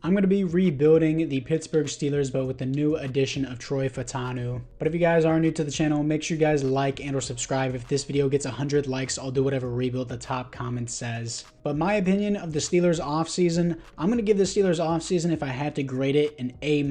I'm going to be rebuilding the Pittsburgh Steelers, but with the new addition of Troy Fautanu. But if you guys are new to the channel, make sure you guys like and or subscribe. If this video gets 100 likes, I'll do whatever rebuild the top comment says. But my opinion of the Steelers offseason, I'm going to give the Steelers offseason, if I had to grade it, an A-,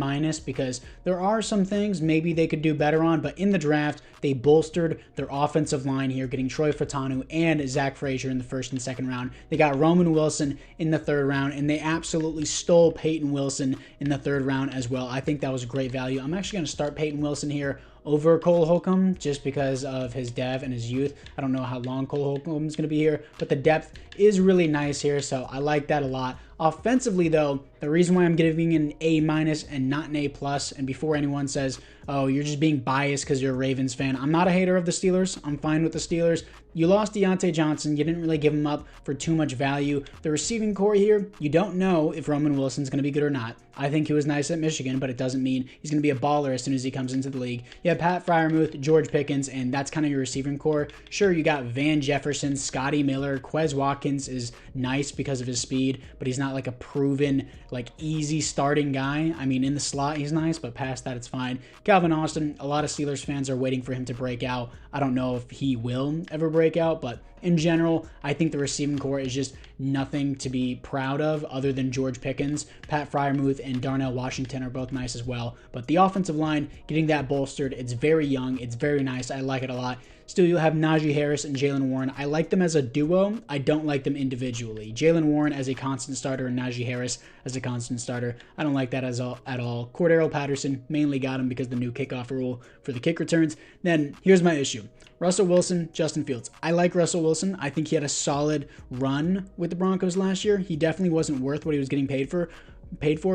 because there are some things maybe they could do better on, but in the draft, they bolstered their offensive line here, getting Troy Fautanu and Zach Frazier in the first and second round. They got Roman Wilson in the third round, and they absolutely stole Payton Wilson in the third round as well. I think that was a great value. I'm actually going to start Payton Wilson here over Cole Holcomb just because of his dev and his youth. I don't know how long Cole Holcomb is going to be here, but the depth is really nice here, so I like that a lot. Offensively, though, the reason why I'm giving an A- and not an A+, and before anyone says, oh, you're just being biased because you're a Ravens fan, I'm not a hater of the Steelers. I'm fine with the Steelers. You lost Deontay Johnson. You didn't really give him up for too much value. The receiving core here, you don't know if Roman Wilson's going to be good or not. I think he was nice at Michigan, but it doesn't mean he's going to be a baller as soon as he comes into the league. You have Pat Freiermuth, George Pickens, and that's kind of your receiving core. Sure, you got Van Jefferson, Scotty Miller, Quez Watkins is nice because of his speed, but he's not like a proven, like easy starting guy. I mean, in the slot, he's nice, but past that, it's fine. Calvin Austin, a lot of Steelers fans are waiting for him to break out. I don't know if he will ever break out, but in general, I think the receiving core is just nothing to be proud of other than George Pickens. Pat Freiermuth and Darnell Washington are both nice as well. But the offensive line, getting that bolstered, it's very young. It's very nice. I like it a lot. Still, you'll have Najee Harris and Jaylen Warren. I like them as a duo. I don't like them individually. Jaylen Warren as a constant starter and Najee Harris as a constant starter. I don't like that at all. Cordero Patterson, mainly got him because of the new kickoff rule for the kick returns. Then, here's my issue. Russell Wilson, Justin Fields. I like Russell Wilson. I think he had a solid run with the Broncos last year. He definitely wasn't worth what he was getting paid for,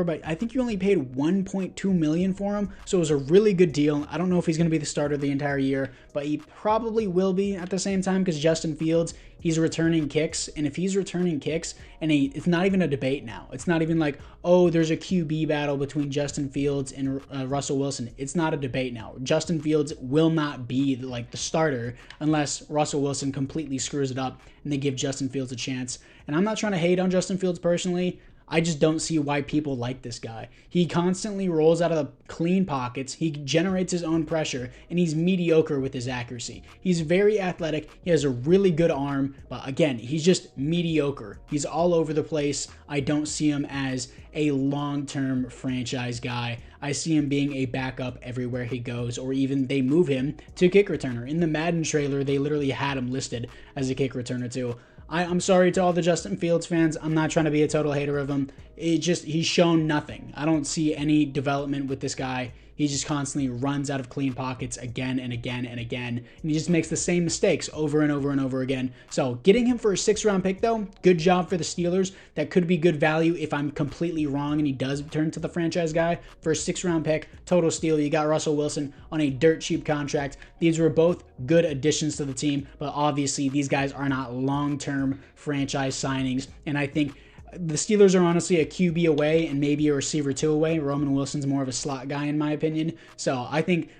but I think you only paid $1.2 million for him, so it was a really good deal. I don't know if he's going to be the starter the entire year, but he probably will be at the same time because Justin Fields, he's returning kicks, and if he's returning kicks, and it's not even a debate now. It's not even like, oh, there's a QB battle between Justin Fields and Russell Wilson. It's not a debate now. Justin Fields will not be like the starter unless Russell Wilson completely screws it up and they give Justin Fields a chance. And I'm not trying to hate on Justin Fields personally. I just don't see why people like this guy. He constantly rolls out of the clean pockets. He generates his own pressure, and he's mediocre with his accuracy. He's very athletic. He has a really good arm, but again, he's just mediocre. He's all over the place. I don't see him as a long-term franchise guy. I see him being a backup everywhere he goes, or even they move him to kick returner. In the Madden trailer, they literally had him listed as a kick returner too. I'm sorry to all the Justin Fields fans. I'm not trying to be a total hater of him. He's shown nothing. I don't see any development with this guy. He just constantly runs out of clean pockets again and again and again. And he just makes the same mistakes over and over and over again. So getting him for a 6th-round pick, though, good job for the Steelers. That could be good value if I'm completely wrong and he does turn to the franchise guy. For a 6th-round pick, total steal. You got Russell Wilson on a dirt cheap contract. These were both good additions to the team, but obviously these guys are not long-term franchise signings. And I think the Steelers are honestly a QB away and maybe a receiver 2 away. Roman Wilson's more of a slot guy in my opinion. So I think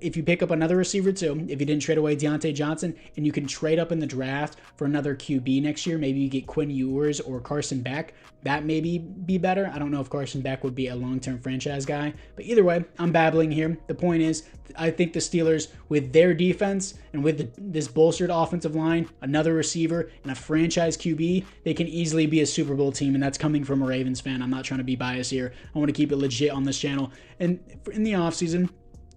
if you pick up another receiver 2, if you didn't trade away Deontay Johnson, and you can trade up in the draft for another QB next year, maybe you get Quinn Ewers or Carson Beck, that maybe be better. I don't know if Carson Beck would be a long-term franchise guy, but either way, I'm babbling here. The point is, I think the Steelers, with their defense and with this bolstered offensive line, another receiver, and a franchise QB, they can easily be a Super Bowl team, and that's coming from a Ravens fan. I'm not trying to be biased here. I want to keep it legit on this channel. And in the offseason,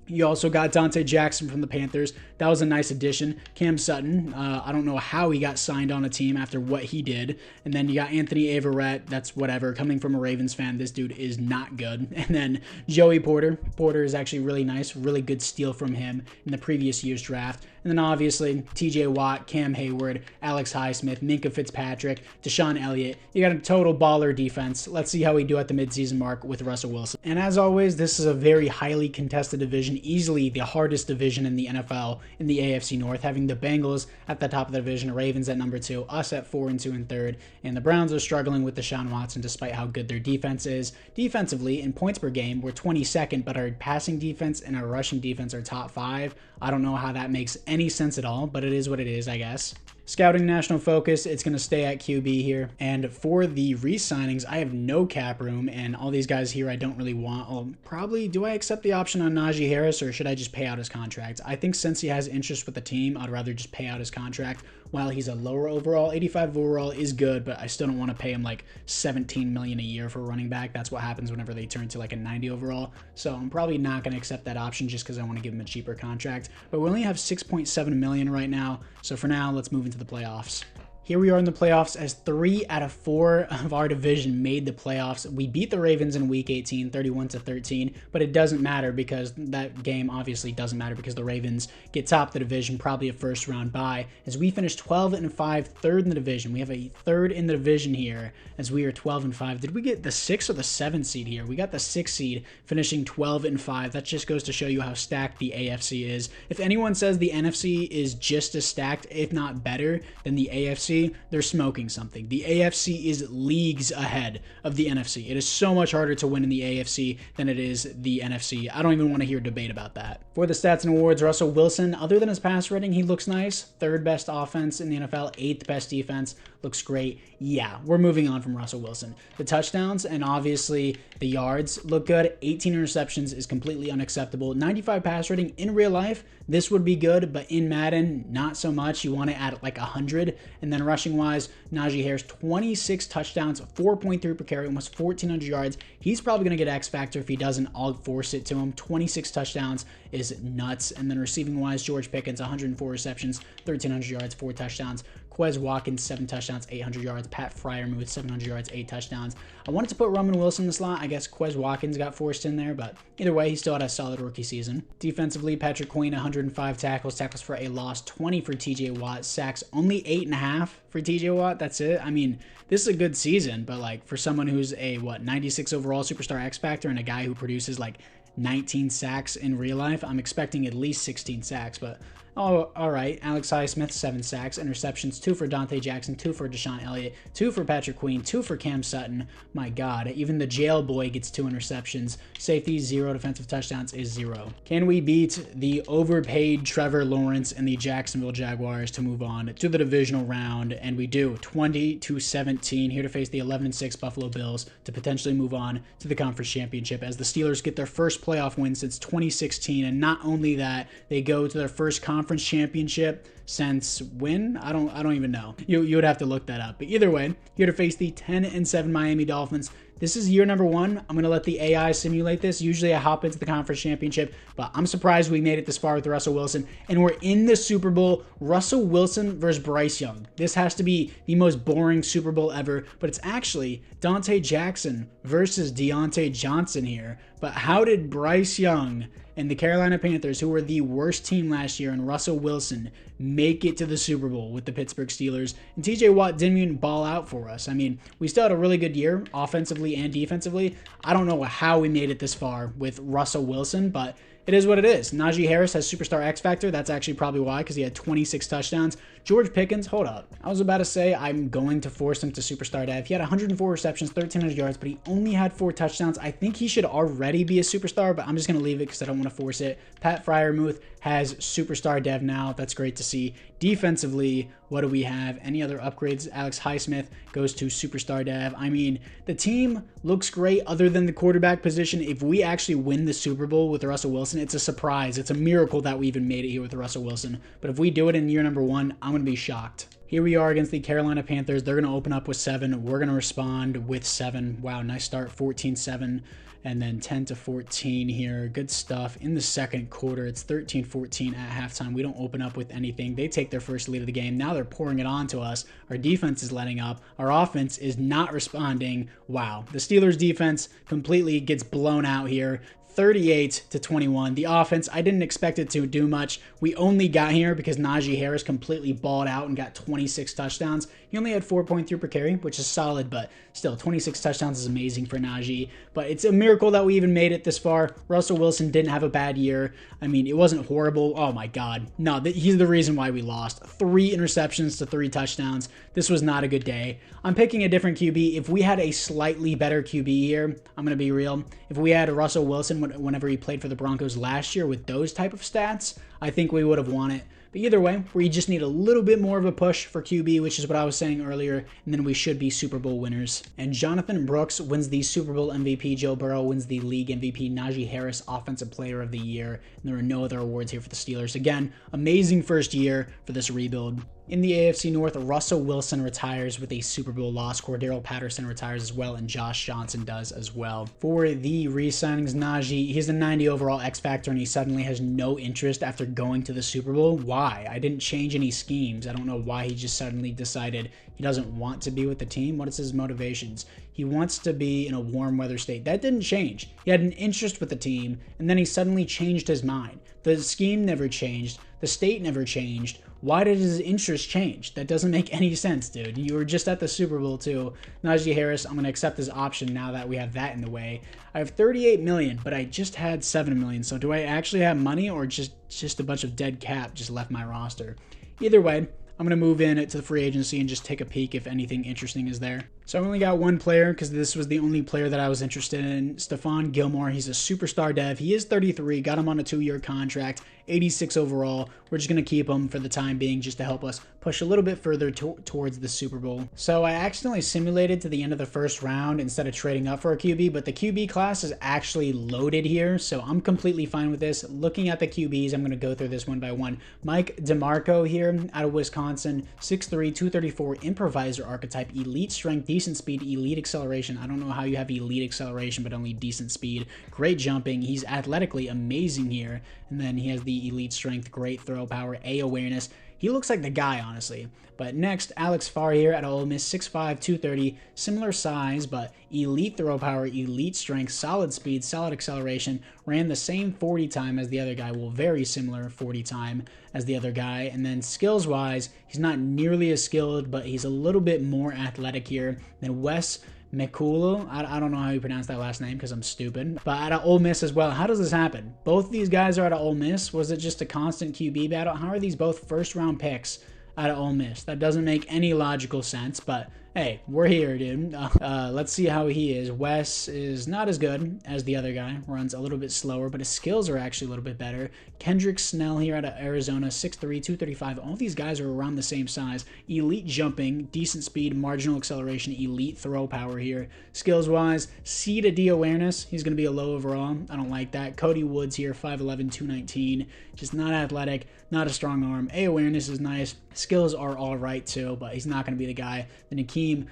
you also got Dante Jackson from the Panthers. That was a nice addition. Cam Sutton, I don't know how he got signed on a team after what he did. And then you got Anthony Averett. That's whatever. Coming from a Ravens fan, this dude is not good. And then Joey Porter. Porter is actually really nice. Really good steal from him in the previous year's draft. And then obviously TJ Watt, Cam Hayward, Alex Highsmith, Minkah Fitzpatrick, Deshaun Elliott. You got a total baller defense. Let's see how we do at the midseason mark with Russell Wilson. And as always, this is a very highly contested division, easily the hardest division in the NFL in the AFC North, having the Bengals at the top of the division, Ravens at number 2, us at 4 and 2 and 3rd, and the Browns are struggling with Deshaun Watson despite how good their defense is. Defensively, in points per game, we're 22nd, but our passing defense and our rushing defense are top 5. I don't know how that makes any sense at all, but it is what it is, I guess. Scouting national focus, it's going to stay at QB here. And for the re-signings, I have no cap room, and all these guys here I don't really want. I'll probably, do I accept the option on Najee Harris, or should I just pay out his contract? I think since he has interest with the team, I'd rather just pay out his contract. While he's a lower overall, 85 overall is good, but I still don't want to pay him like $17 million a year for a running back. That's what happens whenever they turn to like a 90 overall. So I'm probably not going to accept that option just because I want to give him a cheaper contract. But we only have 6.7 million right now. So for now, let's move into the playoffs. Here we are in the playoffs as 3 out of 4 of our division made the playoffs. We beat the Ravens in week 18, 31-13, but it doesn't matter because that game obviously doesn't matter because the Ravens get top of the division, probably a first round bye, as we finished 12-5, third in the division. We have a third in the division here as we are 12-5. Did we get the 6th or the 7th seed here? We got the 6th seed finishing 12-5. That just goes to show you how stacked the AFC is. If anyone says the NFC is just as stacked, if not better than the AFC, they're smoking something. The AFC is leagues ahead of the NFC. It is so much harder to win in the AFC than it is the NFC. I don't even want to hear debate about that. For the stats and awards, Russell Wilson, other than his pass rating, he looks nice. 3rd best offense in the NFL, 8th best defense. Looks great. Yeah, we're moving on from Russell Wilson. The touchdowns and obviously the yards look good. 18 interceptions is completely unacceptable. 95 pass rating in real life, this would be good, but in Madden, not so much. You want it at like 100. And then rushing wise, Najee Harris, 26 touchdowns, 4.3 per carry, almost 1,400 yards. He's probably going to get X Factor. If he doesn't, I'll force it to him. 26 touchdowns is nuts. And then receiving wise, George Pickens, 104 receptions, 1,300 yards, 4 touchdowns. Quez Watkins, 7 touchdowns, 800 yards. Pat Freiermuth, 700 yards, 8 touchdowns. I wanted to put Roman Wilson in the slot. I guess Quez Watkins got forced in there, but either way, he still had a solid rookie season. Defensively, Patrick Queen, 105 tackles, tackles for a loss, 20 for TJ Watt, sacks only 8.5 for TJ Watt. That's it. I mean, this is a good season, but like for someone who's a 96 overall superstar X Factor and a guy who produces like 19 sacks in real life, I'm expecting at least 16 sacks, but oh, all right. Alex Highsmith, 7 sacks, interceptions, 2 for Dante Jackson, 2 for Deshaun Elliott, 2 for Patrick Queen, 2 for Cam Sutton. My God, even the jail boy gets 2 interceptions. Safety, 0 defensive touchdowns is 0. Can we beat the overpaid Trevor Lawrence and the Jacksonville Jaguars to move on to the divisional round? And we do, 20-17, here to face the 11-6 Buffalo Bills to potentially move on to the conference championship as the Steelers get their first playoff win since 2016. And not only that, they go to their first conference championship since when? I don't even know. You would have to look that up. But either way, here to face the 10-7 Miami Dolphins. This is year number 1. I'm going to let the AI simulate this. Usually I hop into the conference championship, but I'm surprised we made it this far with Russell Wilson. And we're in the Super Bowl. Russell Wilson versus Bryce Young. This has to be the most boring Super Bowl ever, but it's actually Dante Jackson versus Deontay Johnson here. But how did Bryce Young and the Carolina Panthers, who were the worst team last year, and Russell Wilson make it to the Super Bowl with the Pittsburgh Steelers? And TJ Watt didn't even ball out for us. I mean, we still had a really good year offensively and defensively. I don't know how we made it this far with Russell Wilson, but it is what it is. Najee Harris has superstar X Factor. That's actually probably why, because he had 26 touchdowns. George Pickens, hold up. I was about to say I'm going to force him to superstar dev. He had 104 receptions, 1,300 yards, but he only had 4 touchdowns. I think he should already be a superstar, but I'm just going to leave it because I don't want to force it. Pat Freiermuth has superstar dev now. That's great to see. Defensively, what do we have? Any other upgrades? Alex Highsmith goes to superstar dev. I mean, the team looks great other than the quarterback position. If we actually win the Super Bowl with Russell Wilson, it's a surprise. It's a miracle that we even made it here with Russell Wilson. But if we do it in year number 1, I'm going to be shocked. Here we are against the Carolina Panthers. They're going to open up with 7. We're going to respond with 7. Wow, nice start. 14-7. And then 10-14 here. Good stuff. In the second quarter, it's 13-14 at halftime. We don't open up with anything. They take their first lead of the game. Now they're pouring it on to us. Our defense is letting up. Our offense is not responding. Wow. The Steelers defense completely gets blown out here. 38-21. The offense, I didn't expect it to do much. We only got here because Najee Harris completely balled out and got 26 touchdowns. He only had 4.3 per carry, which is solid, but still 26 touchdowns is amazing for Najee. But it's a miracle that we even made it this far. Russell Wilson didn't have a bad year. I mean, it wasn't horrible. Oh my God. No, he's the reason why we lost. 3 interceptions to 3 touchdowns. This was not a good day. I'm picking a different QB. If we had a slightly better QB here, I'm going to be real. If we had Russell Wilson whenever he played for the Broncos last year with those type of stats, I think we would have won it. But either way, we just need a little bit more of a push for QB, which is what I was saying earlier, and then we should be Super Bowl winners. And Jonathan Brooks wins the Super Bowl MVP. Joe Burrow wins the league MVP. Najee Harris, Offensive Player of the Year. And there are no other awards here for the Steelers. Again, amazing first year for this rebuild. In the AFC North, Russell Wilson retires with a Super Bowl loss. Cordero Patterson retires as well, and Josh Johnson does as well. For the re-signings, Najee, he's a 90 overall X Factor, and he suddenly has no interest after going to the Super Bowl. Why? I didn't change any schemes. I don't know why he just suddenly decided he doesn't want to be with the team. What is his motivations? He wants to be in a warm weather state. That didn't change. He had an interest with the team, and then he suddenly changed his mind. The scheme never changed. The state never changed. Why did his interest change? That doesn't make any sense, dude. You were just at the Super Bowl, too. Najee Harris, I'm going to accept his option now that we have that in the way. I have 38 million, but I just had 7 million. So do I actually have money, or just a bunch of dead cap just left my roster? Either way, I'm going to move in to the free agency and just take a peek if anything interesting is there. So I only got one player because this was the only player that I was interested in. Stephon Gilmore. He's a superstar dev. He is 33. Got him on a 2-year contract. 86 overall. We're just going to keep him for the time being just to help us push a little bit further towards the Super Bowl. So I accidentally simulated to the end of the first round instead of trading up for a QB, but the QB class is actually loaded here, so I'm completely fine with this. Looking at the QBs, I'm going to go through this one by one. Mike DeMarco here out of Wisconsin, 6'3", 234, improviser archetype, elite strength, decent speed, elite acceleration. I don't know how you have elite acceleration but only decent speed. Great jumping. He's athletically amazing here. And then he has the elite strength, great throw power, A awareness. He looks like the guy, honestly. But next, Alex Farr here at Ole Miss, 6'5", 230, similar size, but elite throw power, elite strength, solid speed, solid acceleration, ran the same 40 time as the other guy, well, very similar 40 time as the other guy. And then skills-wise, he's not nearly as skilled, but he's a little bit more athletic here than Wes McCool. I don't know how you pronounce that last name because I'm stupid. But out of Ole Miss as well. How does this happen? Both these guys are out of Ole Miss. Was it just a constant QB battle? How are these both first-round picks out of Ole Miss? That doesn't make any logical sense, but hey, we're here, dude. Let's see how he is. Wes is not as good as the other guy. Runs a little bit slower, but his skills are actually a little bit better. Kendrick Snell here out of Arizona, 6'3", 235. All these guys are around the same size. Elite jumping, decent speed, marginal acceleration, elite throw power here. Skills-wise, C to D awareness. He's going to be a low overall. I don't like that. Cody Woods here, 5'11", 219. Just not athletic, not a strong arm. A awareness is nice. Skills are all right, too, but he's not going to be the guy. The Nakeem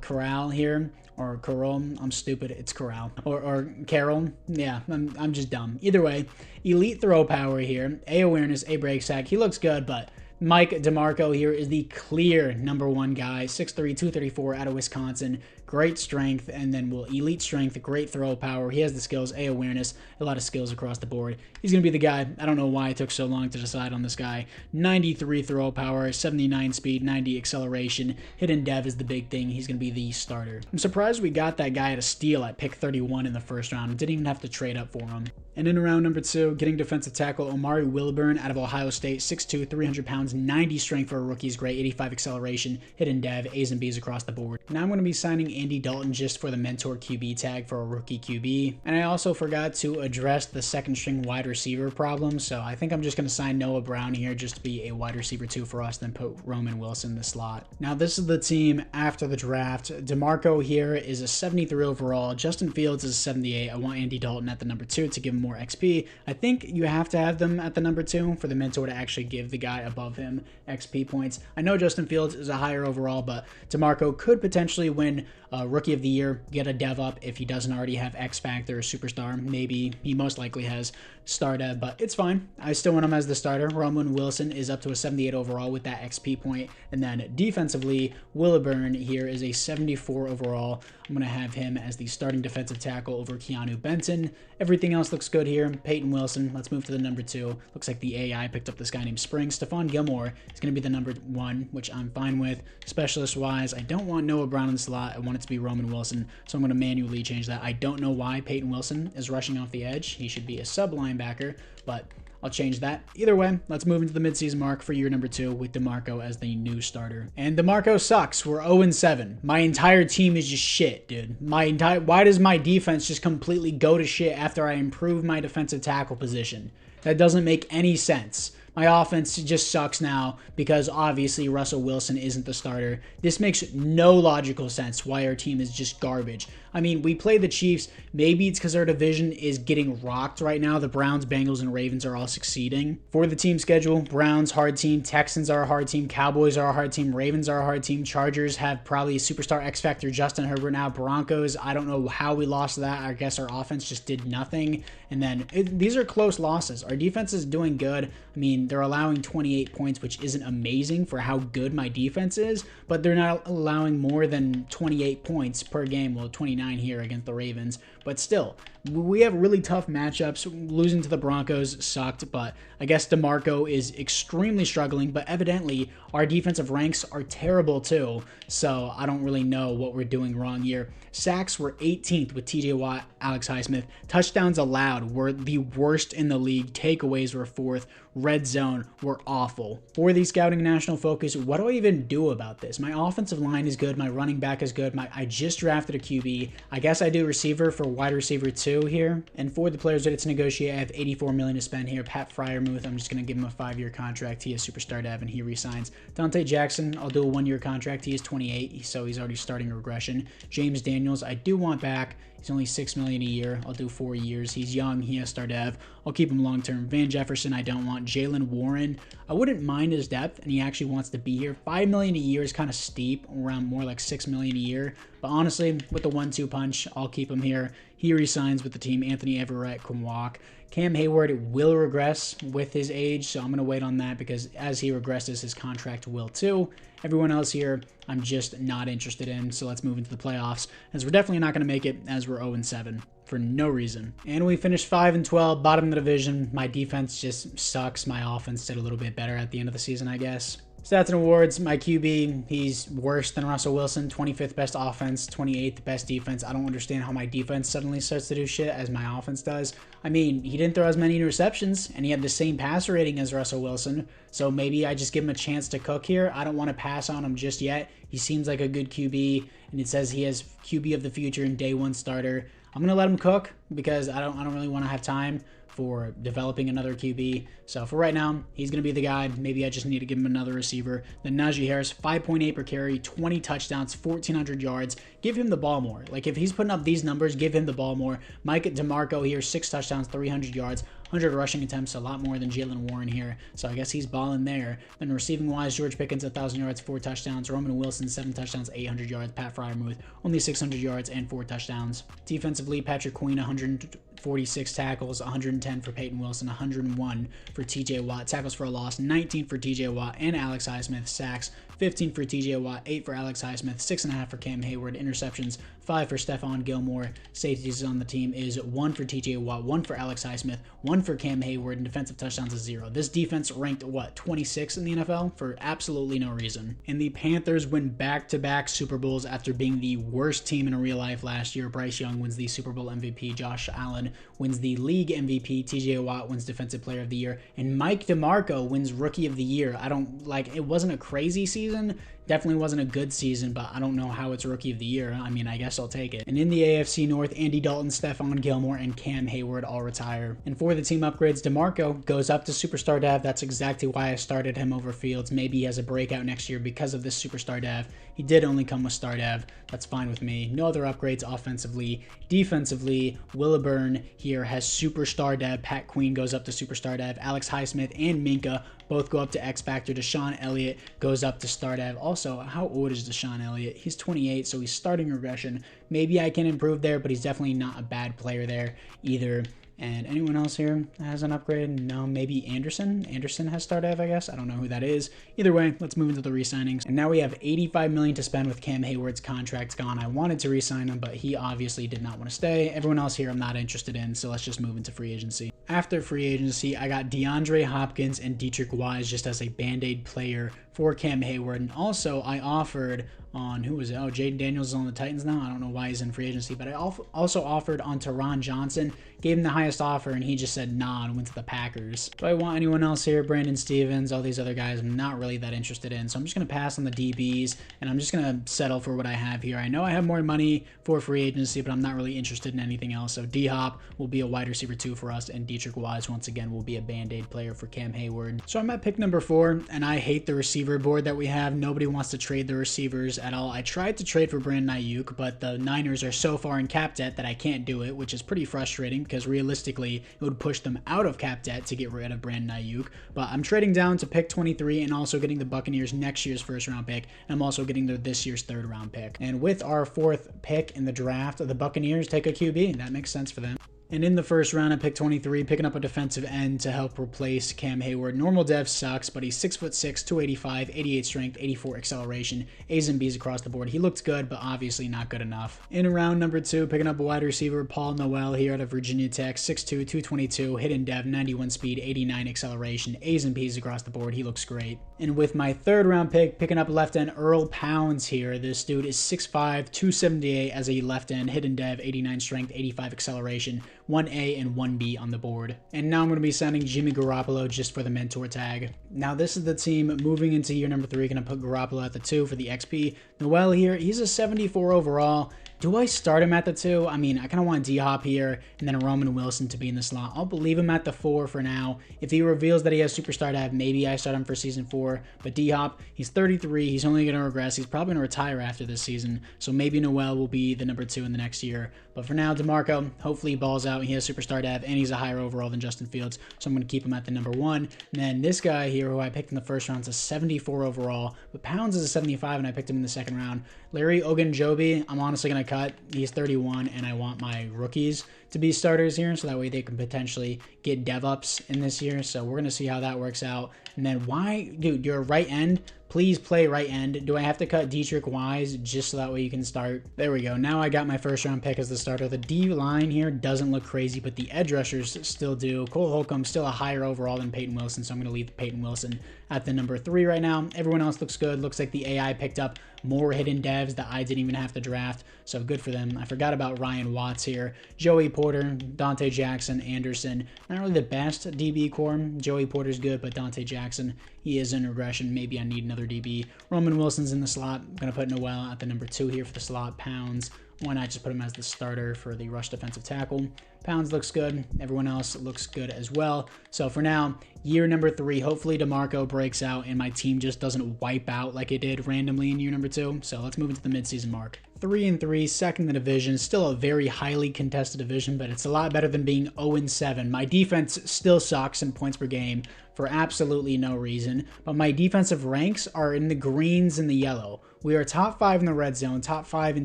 Corral here, or Carroll, I'm stupid, it's Corral, or Carroll, yeah, I'm just dumb. Either way, elite throw power here, A awareness, A break sack, he looks good, but Mike DeMarco here is the clear #1 guy, 6'3", 234 out of Wisconsin, great strength, and then elite strength, great throw power. He has the skills, A awareness, a lot of skills across the board. He's going to be the guy. I don't know why it took so long to decide on this guy. 93 throw power, 79 speed, 90 acceleration. Hidden dev is the big thing. He's going to be the starter. I'm surprised we got that guy at a steal at pick 31 in the first round. Didn't even have to trade up for him. And in round number 2, getting defensive tackle Omari Wilburn out of Ohio State, 6'2", 300 pounds, 90 strength for a rookie is great, 85 acceleration, hidden dev, A's and B's across the board. Now I'm going to be signing Andy Dalton just for the mentor QB tag for a rookie QB. And I also forgot to address the second string wide receiver problem, so I think I'm just going to sign Noah Brown here just to be a wide receiver 2 for us, then put Roman Wilson in the slot. Now this is the team after the draft. DeMarco here is a 73 overall, Justin Fields is a 78. I want Andy Dalton at the number 2 to give him more XP. I think you have to have them at the number 2 for the mentor to actually give the guy above him XP points. I know Justin Fields is a higher overall, but DeMarco could potentially win Rookie of the Year, get a dev up if he doesn't already have X Factor or Superstar. Maybe he most likely has Star Dev, but it's fine. I still want him as the starter. Roman Wilson is up to a 78 overall with that XP point. And then defensively, Wilburn here is a 74 overall. I'm going to have him as the starting defensive tackle over Keanu Benton. Everything else looks good here. Payton Wilson, let's move to the number 2. Looks like the AI picked up this guy named Spring. Stephon Gilmore is going to be the number 1, which I'm fine with. Specialist-wise, I don't want Noah Brown in the slot. I want it to be Roman Wilson, so I'm going to manually change that. I don't know why Payton Wilson is rushing off the edge. He should be a sub-linebacker, but I'll change that. Either way, let's move into the midseason mark for year number 2 with DeMarco as the new starter. And DeMarco sucks. We're 0-7. My entire team is just shit, dude. Why does my defense just completely go to shit after I improve my defensive tackle position? That doesn't make any sense. My offense just sucks now because obviously Russell Wilson isn't the starter. This makes no logical sense why our team is just garbage. I mean, we play the Chiefs. Maybe it's because our division is getting rocked right now. The Browns, Bengals, and Ravens are all succeeding. For the team schedule, Browns, hard team. Texans are a hard team. Cowboys are a hard team. Ravens are a hard team. Chargers have probably a superstar X Factor Justin Herbert now. Broncos, I don't know how we lost that. I guess our offense just did nothing. And then these are close losses. Our defense is doing good. I mean, they're allowing 28 points, which isn't amazing for how good my defense is, but they're not allowing more than 28 points per game. Well, 29 here against the Ravens, but still, we have really tough matchups. Losing to the Broncos sucked, but I guess DeMarco is extremely struggling, but evidently our defensive ranks are terrible too, so I don't really know what we're doing wrong here. Sacks were 18th with TJ Watt, Alex Highsmith. Touchdowns allowed were the worst in the league. Takeaways were 4th. Red zone were awful. For the scouting national focus, what do I even do about this? My offensive line is good. My running back is good. I just drafted a QB. I guess I do receiver for wide receiver 2 here. And for the players ready to negotiate, I have $84 million to spend here. Pat Fryermuth, I'm just going to give him a 5-year contract. He is superstar dev and he resigns. Dante Jackson, I'll do a 1-year contract. He is 28, so he's already starting regression. James Daniels, I do want back. He's only $6 million a year. I'll do 4 years. He's young. He has star dev. I'll keep him long term. Van Jefferson, I don't want. Jalen Warren, I wouldn't mind his depth, and he actually wants to be here. $5 million a year is kind of steep, around more like $6 million a year. But honestly, with the 1-2 punch, I'll keep him here. He resigns with the team. Anthony Everett can walk. Cam Hayward will regress with his age, so I'm going to wait on that because as he regresses, his contract will too. Everyone else here, I'm just not interested in, so let's move into the playoffs, as we're definitely not going to make it as we're 0-7 for no reason. And we finished 5-12, bottom of the division. My defense just sucks. My offense did a little bit better at the end of the season, I guess. Stats and awards, my QB, he's worse than Russell Wilson, 25th best offense, 28th best defense. I don't understand how my defense suddenly starts to do shit as my offense does. I mean, he didn't throw as many interceptions, and he had the same passer rating as Russell Wilson, so maybe I just give him a chance to cook here. I don't want to pass on him just yet. He seems like a good QB, and it says he has QB of the future and day 1 starter. I'm going to let him cook because I don't really want to have time for developing another QB. So for right now, he's going to be the guy. Maybe I just need to give him another receiver. Then Najee Harris, 5.8 per carry, 20 touchdowns, 1,400 yards. Give him the ball more. Like if he's putting up these numbers, give him the ball more. Mike DeMarco here, 6 touchdowns, 300 yards, 100 rushing attempts, a lot more than Jalen Warren here. So I guess he's balling there. Then receiving wise, George Pickens, 1,000 yards, 4 touchdowns. Roman Wilson, 7 touchdowns, 800 yards. Pat Fryermuth, only 600 yards and 4 touchdowns. Defensively, Patrick Queen, 146 tackles, 110 for Payton Wilson, 101 for TJ Watt. Tackles for a loss, 19 for TJ Watt and Alex Highsmith. Sacks, 15 for TJ Watt, 8 for Alex Highsmith, 6.5 for Cam Hayward. Interceptions, 5 for Stephon Gilmore. Safeties on the team is 1 for TJ Watt, 1 for Alex Highsmith, 1 for Cam Hayward, and defensive touchdowns is 0. This defense ranked, what, 26 in the NFL for absolutely no reason. And the Panthers win back-to-back Super Bowls after being the worst team in real life last year. Bryce Young wins the Super Bowl MVP. Josh Allen wins the league MVP. TJ Watt wins Defensive Player of the Year. And Mike DeMarco wins Rookie of the Year. It wasn't a crazy season. Definitely wasn't a good season, but I don't know how it's Rookie of the Year. I mean, I guess I'll take it. And in the AFC North, Andy Dalton, Stephon Gilmore, and Cam Hayward all retire. And for the team upgrades, DeMarco goes up to Superstar Dev. That's exactly why I started him over Fields. Maybe he has a breakout next year because of this Superstar Dev. He did only come with Star Dev. That's fine with me. No other upgrades offensively. Defensively, Wilburn here has Superstar Dev. Pat Queen goes up to Superstar Dev. Alex Highsmith and Minka both go up to X Factor. Deshaun Elliott goes up to Star Dev. Also, how old is Deshaun Elliott? He's 28, so he's starting regression. Maybe I can improve there, but he's definitely not a bad player there either. And anyone else here has an upgrade? No, maybe Anderson. Anderson has Star Dev, I guess. I don't know who that is. Either way, let's move into the re-signings. And now we have $85 million to spend with Cam Hayward's contract gone. I wanted to re-sign him, but he obviously did not want to stay. Everyone else here I'm not interested in, so let's just move into free agency. After free agency, I got DeAndre Hopkins and Dietrich Wise just as a Band-Aid player for Cam Hayward. And also, I offered on, who was it? Oh, Jaden Daniels is on the Titans now. I don't know why he's in free agency, but I also offered on Teron Johnson, gave him the highest offer, and he just said nah and went to the Packers. Do I want anyone else here? Brandon Stevens, all these other guys I'm not really that interested in, so I'm just going to pass on the DBs, and I'm just going to settle for what I have here. I know I have more money for free agency, but I'm not really interested in anything else, so D-Hop will be a wide receiver 2 for us, and Dietrich Wise, once again, will be a Band-Aid player for Cam Hayward. So I'm at pick number 4, and I hate the receiver board that we have. Nobody wants to trade the receivers at all. I tried to trade for Brandon Ayuk, but the Niners are so far in cap debt that I can't do it, which is pretty frustrating because realistically it would push them out of cap debt to get rid of Brandon Ayuk. But I'm trading down to pick 23 and also getting the Buccaneers next year's first round pick, and I'm also getting this year's third round pick. And with our 4th pick in the draft, the Buccaneers take a QB. That makes sense for them. And in the first round, at pick 23, picking up a defensive end to help replace Cam Hayward. Normal dev sucks, but he's 6'6", 285, 88 strength, 84 acceleration, A's and B's across the board. He looked good, but obviously not good enough. In round number 2, picking up a wide receiver, Paul Noel here out of Virginia Tech, 6'2", 222, hidden dev, 91 speed, 89 acceleration, A's and B's across the board. He looks great. And with my 3rd round pick, picking up left end Earl Pounds here. This dude is 6'5", 278 as a left end, hidden dev, 89 strength, 85 acceleration, 1A and 1B on the board. And now I'm going to be signing Jimmy Garoppolo just for the mentor tag. Now this is the team moving into year number 3. Going to put Garoppolo at the 2 for the XP. Noel here, he's a 74 overall. Do I start him at the 2? I mean, I kind of want D-Hop here and then Roman Wilson to be in the slot. I'll leave him at the 4 for now. If he reveals that he has superstar dev, maybe I start him for season 4. But D-Hop, he's 33. He's only going to regress. He's probably going to retire after this season. So maybe Noel will be the number 2 in the next year. But for now, DeMarco, hopefully he balls out. He has superstar dev and he's a higher overall than Justin Fields. So I'm going to keep him at the number 1. And then this guy here, who I picked in the first round, is a 74 overall. But Pounds is a 75 and I picked him in the second round. Larry Ogunjobi, I'm honestly going to cut. He's 31 and I want my rookies to be starters here, so that way they can potentially get dev ups in this year. So we're going to see how that works out. And then why, dude, you're a right end. Please play right end. Do I have to cut Dietrich Wise just so that way you can start? There we go. Now I got my first round pick as the starter. The D line here doesn't look crazy, but the edge rushers still do. Cole Holcomb still a higher overall than Payton Wilson, so I'm going to leave Payton Wilson at the number 3 right now. Everyone else looks good. Looks like the AI picked up more hidden devs that I didn't even have to draft, so good for them. I forgot about Ryan Watts here. Joey Porter, Dante Jackson, Anderson. Not really the best DB core. Joey Porter's good, but Dante Jackson, he is in regression. Maybe I need another DB. Roman Wilson's in the slot. I'm going to put Noel at the number 2 here for the slot. Pounds. Why not just put him as the starter for the rush defensive tackle? Pounds looks good. Everyone else looks good as well. So for now, year number 3, hopefully DeMarco breaks out and my team just doesn't wipe out like it did randomly in year number 2. So let's move into the midseason mark. 3-3, second in the division. Still a very highly contested division, but it's a lot better than being 0-7. My defense still sucks in points per game for absolutely no reason, but my defensive ranks are in the greens and the yellow. We are top 5 in the red zone, top 5 in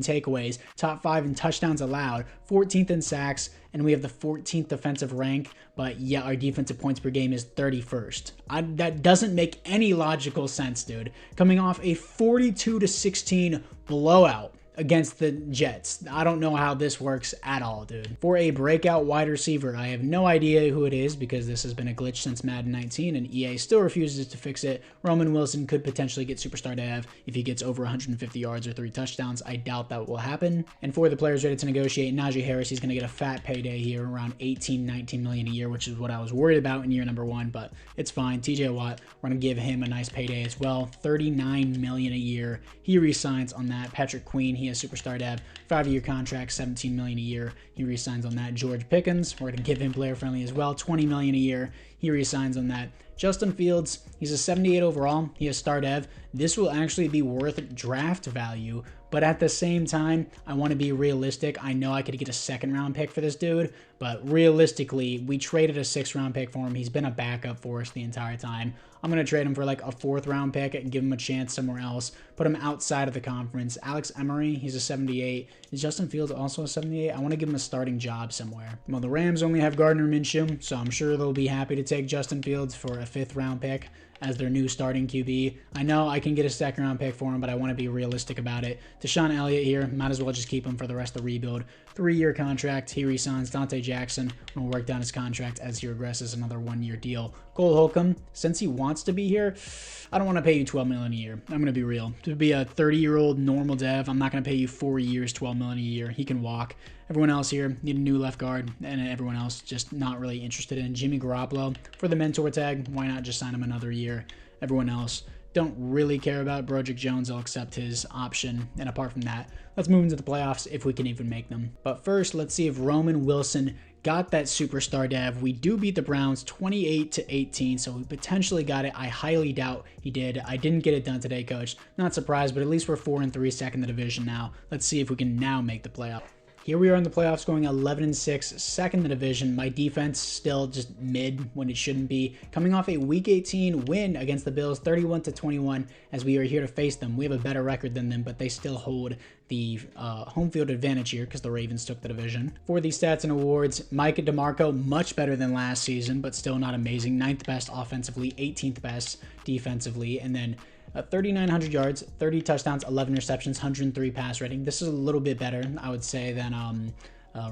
takeaways, top 5 in touchdowns allowed, 14th in sacks, and we have the 14th defensive rank, but yeah, our defensive points per game is 31st. That doesn't make any logical sense, dude. Coming off a 42-16 blowout against the Jets. I don't know how this works at all, dude. For a breakout wide receiver, I have no idea who it is because this has been a glitch since Madden 19 and EA still refuses to fix it. Roman Wilson could potentially get superstar dev if he gets over 150 yards or 3 touchdowns. I doubt that will happen. And for the players ready to negotiate, Najee Harris, he's going to get a fat payday here, around 18-19 million a year, which is what I was worried about in year number 1, but it's fine. TJ Watt, we're going to give him a nice payday as well, 39 million a year. He resigns on that. Patrick Queen, he has superstar dev, 5-year contract, 17 million a year. He resigns on that. George Pickens, we're going to give him player friendly as well, 20 million a year. He resigns on that. Justin Fields, he's a 78 overall. He has star dev. This will actually be worth draft value, but at the same time, I want to be realistic. I know I could get a 2nd round pick for this dude, but realistically, we traded a 6th round pick for him. He's been a backup for us the entire time. I'm going to trade him for like a 4th round pick and give him a chance somewhere else. Put him outside of the conference. Alex Emery, he's a 78. Is Justin Fields also a 78? I want to give him a starting job somewhere. Well, the Rams only have Gardner Minshew, so I'm sure they'll be happy to take Justin Fields for a 5th round pick. as their new starting QB. I know I can get a second round pick for him, but I want to be realistic about it. Deshaun Elliott here, might as well just keep him for the rest of the rebuild. 3-year contract. He re-signs. Dante Jackson will work down his contract as he regresses, another 1-year deal. Cole Holcomb, since he wants to be here, I don't want to pay you $12 million a year. I'm going to be real. To be a 30-year-old normal dev, I'm not going to pay you 4 years, $12 million a year. He can walk. Everyone else here need a new left guard, and everyone else just not really interested in Jimmy Garoppolo for the mentor tag. Why not just sign him another year? Everyone else don't really care about Broderick Jones. I'll accept his option. And apart from that, let's move into the playoffs if we can even make them. But first, let's see if Roman Wilson got that superstar dev. We do beat the Browns 28-18, so we potentially got it. I highly doubt he did. I didn't get it done today, coach. Not surprised, but at least we're 4-3, second in the division now. Let's see if we can now make the playoff. Here we are in the playoffs going 11-6, second in the division. My defense still just mid when it shouldn't be. Coming off a Week 18 win against the Bills, 31-21, as we are here to face them. We have a better record than them, but they still hold the home field advantage here because the Ravens took the division. For the stats and awards, Mike DeMarco, much better than last season, but still not amazing. 9th best offensively, 18th best defensively, and then 3,900 yards, 30 touchdowns, 11 receptions, 103 pass rating. This is a little bit better, I would say, than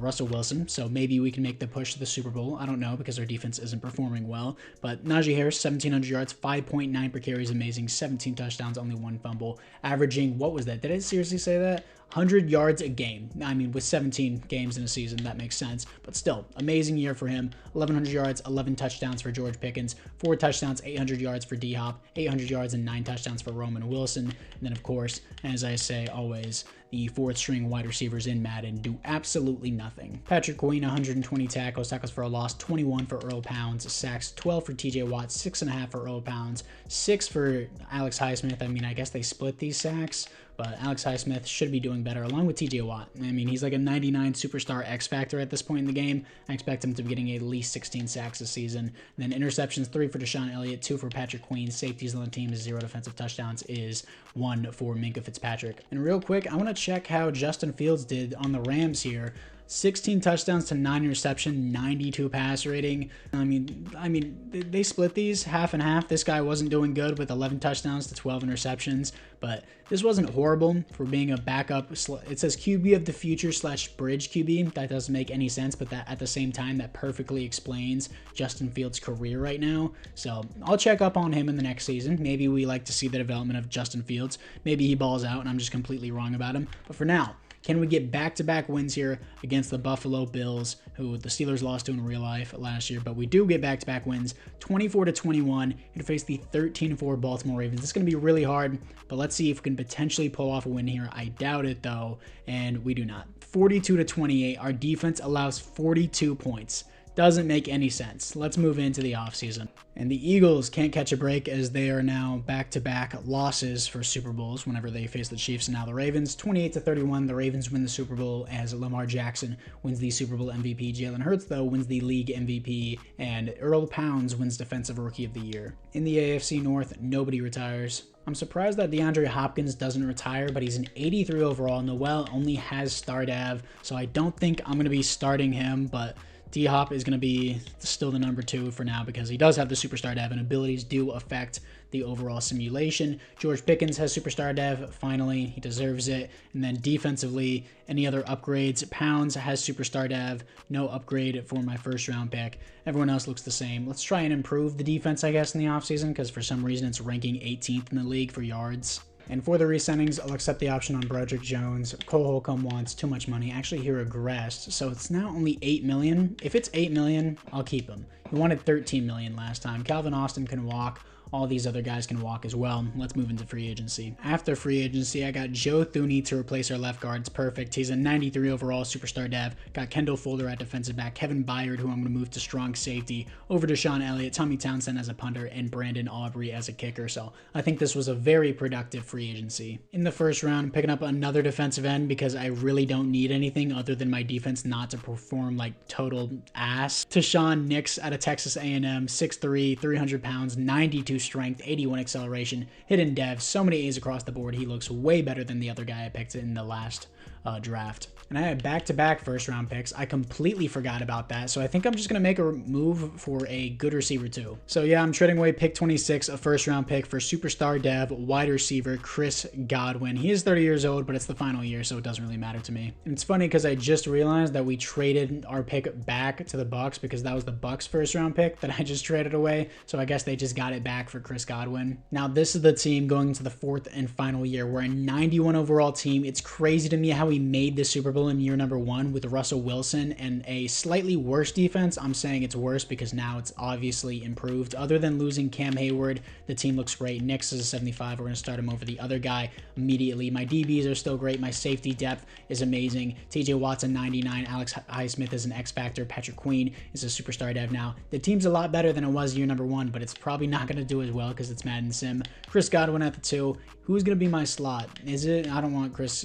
Russell Wilson. So maybe we can make the push to the Super Bowl. I don't know because our defense isn't performing well. But Najee Harris, 1,700 yards, 5.9 per carry is amazing. 17 touchdowns, only 1 fumble. Averaging, what was that? Did I seriously say that? 100 yards a game. I mean, with 17 games in a season, that makes sense. But still, amazing year for him. 1,100 yards, 11 touchdowns for George Pickens, 4 touchdowns, 800 yards for D-Hop, 800 yards and 9 touchdowns for Roman Wilson. And then, of course, as I say always, the 4th string wide receivers in Madden do absolutely nothing. Patrick Queen, 120 tackles for a loss, 21 for Earl Pounds, sacks, 12 for TJ Watt, 6.5 for Earl Pounds, 6 for Alex Highsmith. I mean, I guess they split these sacks, but Alex Highsmith should be doing better along with TJ Watt. I mean, he's like a 99 superstar X factor at this point in the game. I expect him to be getting at least 16 sacks this season. And then interceptions, 3 for Deshaun Elliott, 2 for Patrick Queen. Safeties on the team, 0 defensive touchdowns is 1 for Minkah Fitzpatrick. And real quick, I want to check how Justin Fields did on the Rams here. 16 touchdowns to 9 interception, 92 pass rating. I mean, they split these half and half. This guy wasn't doing good with 11 touchdowns to 12 interceptions, but this wasn't horrible for being a backup. It says QB of the future / bridge QB. That doesn't make any sense, but that at the same time, that perfectly explains Justin Fields' career right now. So I'll check up on him in the next season. Maybe we like to see the development of Justin Fields. Maybe he balls out and I'm just completely wrong about him. But for now, can we get back-to-back wins here against the Buffalo Bills, who the Steelers lost to in real life last year? But we do get back-to-back wins, 24-21, and face the 13-4 Baltimore Ravens. This is going to be really hard, but let's see if we can potentially pull off a win here. I doubt it, though, and we do not. 42-28. Our defense allows 42 points. Doesn't make any sense. Let's move into the offseason. And the Eagles can't catch a break as they are now back-to-back losses for Super Bowls whenever they face the Chiefs and now the Ravens. 28-31, the Ravens win the Super Bowl as Lamar Jackson wins the Super Bowl MVP. Jalen Hurts, though, wins the league MVP, and Earl Pounds wins Defensive Rookie of the Year. In the AFC North, nobody retires. I'm surprised that DeAndre Hopkins doesn't retire, but he's an 83 overall. Noel only has star Dav, so I don't think I'm going to be starting him, but D-Hop is going to be still the number 2 for now because he does have the superstar dev and abilities do affect the overall simulation. George Pickens has superstar dev. Finally, he deserves it. And then defensively, any other upgrades? Pounds has superstar dev. No upgrade for my first round pick. Everyone else looks the same. Let's try and improve the defense, I guess, in the offseason because for some reason it's ranking 18th in the league for yards. And for the resendings, I'll accept the option on Broderick Jones. Cole Holcomb wants too much money. Actually, he regressed, so it's now only $8 million. If it's $8 million, I'll keep him. He wanted $13 million last time. Calvin Austin can walk. All these other guys can walk as well. Let's move into free agency. After free agency, I got Joe Thuney to replace our left guard. It's perfect. He's a 93 overall superstar dev. Got Kendall Fuller at defensive back, Kevin Byard, who I'm going to move to strong safety, over to Deshaun Elliott, Tommy Townsend as a punter, and Brandon Aubrey as a kicker. So I think this was a very productive free agency. In the first round, picking up another defensive end because I really don't need anything other than my defense not to perform like total ass. Tashawn Nix out of Texas A&M, 6'3", 300 pounds, 92 strength, 81 acceleration, hidden dev, so many A's across the board. He looks way better than the other guy I picked in the last draft. And I had back-to-back first-round picks. I completely forgot about that. So I think I'm just going to make a move for a good receiver too. So yeah, I'm trading away pick 26, a first-round pick for superstar dev, wide receiver Chris Godwin. He is 30 years old, but it's the final year, so it doesn't really matter to me. And it's funny because I just realized that we traded our pick back to the Bucks because that was the Bucks first-round pick that I just traded away. So I guess they just got it back for Chris Godwin. Now this is the team going into the fourth and final year. We're a 91 overall team. It's crazy to me how we made the Super Bowl in year number 1 with Russell Wilson and a slightly worse defense. I'm saying it's worse because now it's obviously improved. Other than losing Cam Hayward, the team looks great. Nix is a 75. We're going to start him over the other guy immediately. My DBs are still great. My safety depth is amazing. TJ Watt's a 99. Alex Highsmith is an X Factor. Patrick Queen is a superstar dev now. The team's a lot better than it was year number 1, but it's probably not going to do as well because it's Madden Sim. Chris Godwin at the 2. Who's going to be my slot? Is it? I don't want Chris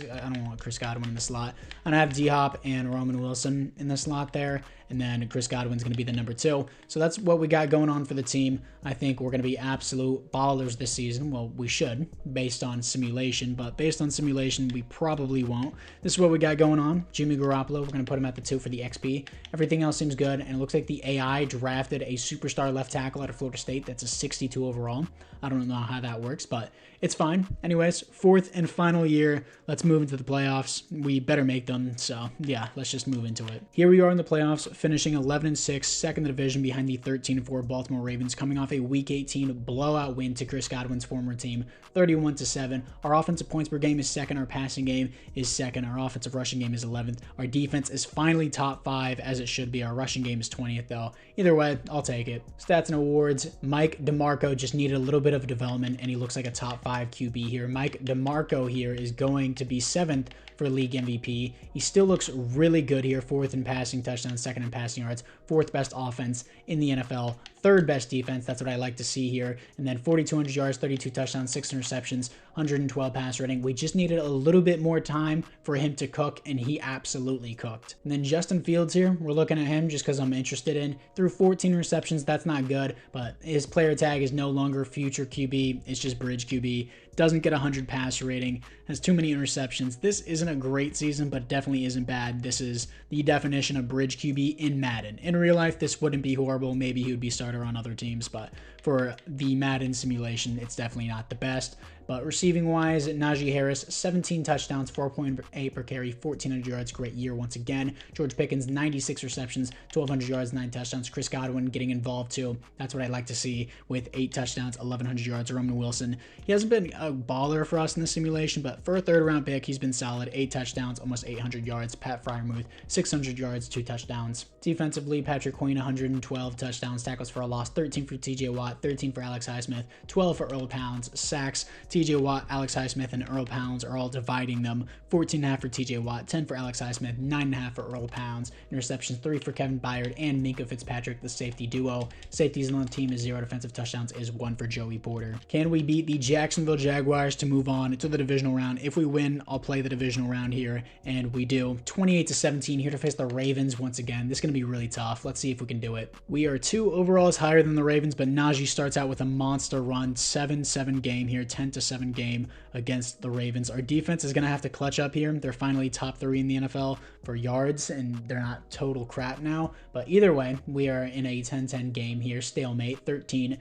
Godwin in the slot. I'm going to have D-Hop and Roman Wilson in the slot there. And then Chris Godwin's going to be the number 2. So that's what we got going on for the team. I think we're going to be absolute ballers this season. Well, we should, based on simulation. But based on simulation, we probably won't. This is what we got going on. Jimmy Garoppolo, we're going to put him at the 2 for the XP. Everything else seems good. And it looks like the AI drafted a superstar left tackle out of Florida State. That's a 62 overall. I don't know how that works, but it's fine. Anyways, fourth and final year. Let's move into the playoffs. We better make them. So yeah, let's just move into it. Here we are in the playoffs, finishing 11-6, second in the division behind the 13-4 Baltimore Ravens, coming off a Week 18 blowout win to Chris Godwin's former team, 31-7. Our offensive points per game is second. Our passing game is second. Our offensive rushing game is 11th. Our defense is finally top 5, as it should be. Our rushing game is 20th, though. Either way, I'll take it. Stats and awards. Mike DeMarco just needed a little bit of development, and he looks like a top 5 QB here. Mike DeMarco here is going to be 7th for league MVP. He still looks really good here. 4th in passing touchdowns, 2nd in passing yards, 4th best offense in the NFL, 3rd best defense. That's what I like to see here. And then 4,200 yards, 32 touchdowns, 6 interceptions, 112 pass rating. We just needed a little bit more time for him to cook, and he absolutely cooked. And then Justin Fields here, we're looking at him just because I'm interested in. Through 14 receptions, that's not good, but his player tag is no longer future QB. It's just bridge QB. Doesn't get 100 passer rating, has too many interceptions. This isn't a great season, but definitely isn't bad. This is the definition of bridge QB in Madden. In real life, this wouldn't be horrible. Maybe he would be starter on other teams, but for the Madden simulation, it's definitely not the best. But receiving wise, Najee Harris, 17 touchdowns, 4.8 per carry, 1,400 yards. Great year once again. George Pickens, 96 receptions, 1,200 yards, 9 touchdowns. Chris Godwin getting involved too. That's what I like to see with 8 touchdowns, 1,100 yards. Roman Wilson, he hasn't been a baller for us in the simulation, but for a 3rd round pick, he's been solid. 8 touchdowns, almost 800 yards. Pat Freiermuth, 600 yards, 2 touchdowns. Defensively, Patrick Queen, 112 touchdowns, tackles for a loss, 13 for TJ Watt, 13 for Alex Highsmith, 12 for Earl Pounds, sacks. TJ Watt, Alex Highsmith, and Earl Pounds are all dividing them. 14.5 for TJ Watt, 10 for Alex Highsmith, 9.5 for Earl Pounds. Interceptions, 3 for Kevin Byard and Minkah Fitzpatrick, the safety duo. Safeties on the team is 0 defensive touchdowns, is 1 for Joey Porter. Can we beat the Jacksonville Jaguars to move on to the divisional round? If we win, I'll play the divisional round here, and we do. 28-17 here to face the Ravens once again. This is going to be really tough. Let's see if we can do it. We are 2 overalls higher than the Ravens, but Najee starts out with a monster run, 7-7 game here, 10-7 game against the Ravens. Our defense is going to have to clutch up here. They're finally top 3 in the NFL for yards, and they're not total crap now. But either way, we are in a 10-10 game here. Stalemate, 13-10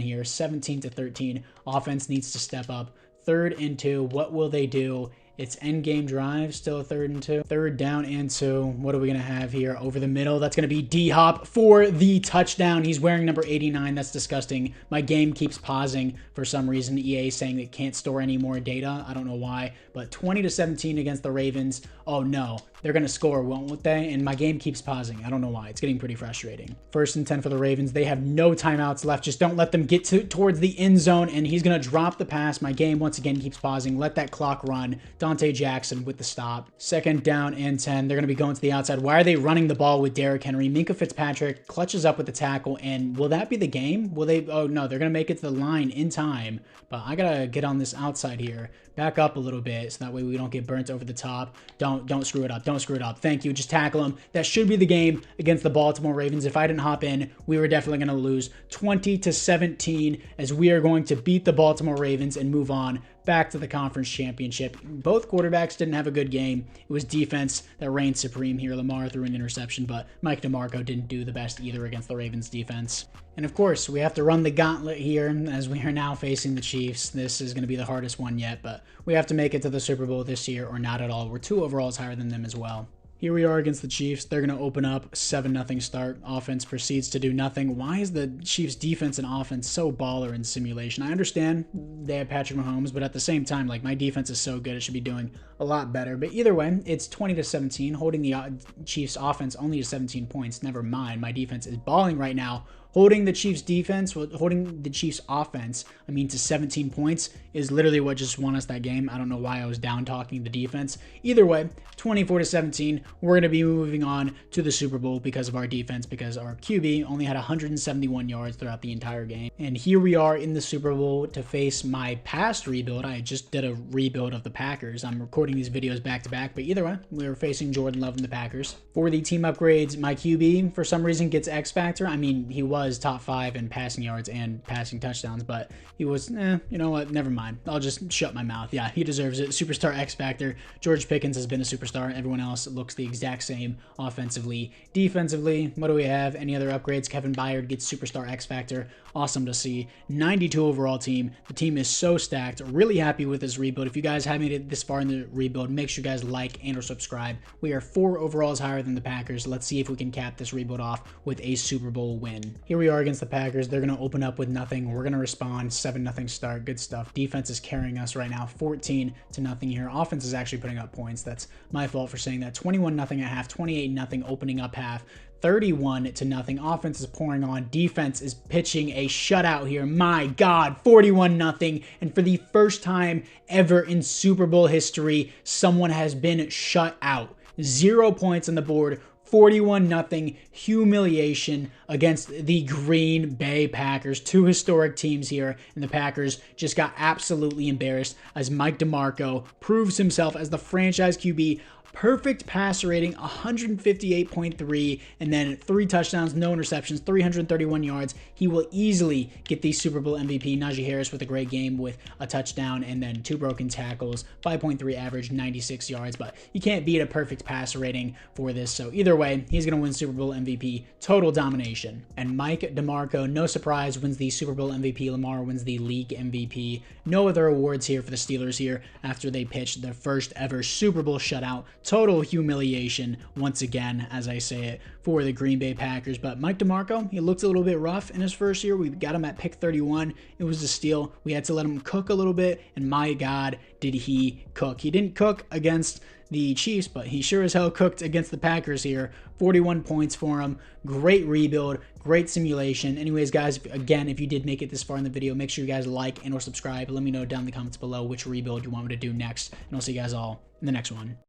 here, 17-13. Offense needs to step up. 3rd and 2. What will they do? It's end game drive, still a 3rd and 2. 3rd down and 2. What are we going to have here? Over the middle, that's going to be D-Hop for the touchdown. He's wearing number 89. That's disgusting. My game keeps pausing for some reason. EA saying it can't store any more data. I don't know why. But 20-17 against the Ravens. Oh no, they're going to score, won't they? And my game keeps pausing. I don't know why. It's getting pretty frustrating. 1st and 10 for the Ravens. They have no timeouts left. Just don't let them get towards the end zone, and he's going to drop the pass. My game once again keeps pausing. Let that clock run. Dante Jackson with the stop. 2nd down and 10. They're going to be going to the outside. Why are they running the ball with Derrick Henry? Minkah Fitzpatrick clutches up with the tackle, and will that be the game? Will they? Oh no, they're going to make it to the line in time, but I got to get on this outside here. Back up a little bit so that way we don't get burnt over the top. Don't screw it up. Don't screw it up. Thank you. Just tackle him. That should be the game against the Baltimore Ravens. If I didn't hop in, we were definitely going to lose 20-17, as we are going to beat the Baltimore Ravens and move on back to the conference championship. Both quarterbacks didn't have a good game. It was defense that reigned supreme here. Lamar threw an interception, but Mike DeMarco didn't do the best either against the Ravens defense. And of course, we have to run the gauntlet here as we are now facing the Chiefs. This is going to be the hardest one yet, but we have to make it to the Super Bowl this year or not at all. We're 2 overalls higher than them as well. Here we are against the Chiefs. They're going to open up 7-0 start. Offense proceeds to do nothing. Why is the Chiefs defense and offense so baller in simulation? I understand they have Patrick Mahomes, but at the same time, like, my defense is so good, it should be doing a lot better. But either way, it's 20-17, holding the Chiefs offense only to 17 points. Never mind. My defense is balling right now. Holding the Chiefs defense, holding the Chiefs offense, to 17 points is literally what just won us that game. I don't know why I was down talking the defense. Either way, 24-17, we're going to be moving on to the Super Bowl because of our defense, because our QB only had 171 yards throughout the entire game. And here we are in the Super Bowl to face my past rebuild. I just did a rebuild of the Packers. I'm recording these videos back to back, but either way, we're facing Jordan Love and the Packers. For the team upgrades, my QB, for some reason, gets X Factor. He was top 5 in passing yards and passing touchdowns, but he was, you know what, never mind. I'll just shut my mouth. Yeah, he deserves it. Superstar X Factor. George Pickens has been a superstar. Everyone else looks the exact same offensively. Defensively, what do we have? Any other upgrades? Kevin Byard gets Superstar X Factor. Awesome to see. 92 overall team. The team is so stacked. Really happy with this rebuild. If you guys haven't made it this far in the rebuild, make sure you guys like and or subscribe. We are 4 overalls higher than the Packers. Let's see if we can cap this rebuild off with a Super Bowl win. Here we are against the Packers. They're going to open up with nothing. We're going to respond. 7-0 start. Good stuff. Defense is carrying us right now. 14-0 here. Offense is actually putting up points. That's my fault for saying that. 21-0 at half. 28-0 opening up half. 31-0. Offense is pouring on. Defense is pitching a shutout here. My God, 41-0. And for the first time ever in Super Bowl history, someone has been shut out. 0 points on the board. 41-0 humiliation against the Green Bay Packers. 2 historic teams here, and the Packers just got absolutely embarrassed as Mike DeMarco proves himself as the franchise QB. Perfect passer rating, 158.3, and then 3 touchdowns, no interceptions, 331 yards. He will easily get the Super Bowl MVP. Najee Harris with a great game with a touchdown and then 2 broken tackles, 5.3 average, 96 yards, but you can't beat a perfect passer rating for this. So either way, he's going to win Super Bowl MVP. Total domination. And Mike DeMarco, no surprise, wins the Super Bowl MVP. Lamar wins the league MVP. No other awards here for the Steelers here after they pitched their first ever Super Bowl shutout. Total humiliation, once again, as I say it, for the Green Bay Packers. But Mike DeMarco, he looked a little bit rough in his first year. We got him at pick 31. It was a steal. We had to let him cook a little bit, and my God, did he cook. He didn't cook against the Chiefs, but he sure as hell cooked against the Packers here. 41 points for him. Great rebuild, great simulation. Anyways, guys, again, if you did make it this far in the video, make sure you guys like and or subscribe. Let me know down in the comments below which rebuild you want me to do next, and I'll see you guys all in the next one.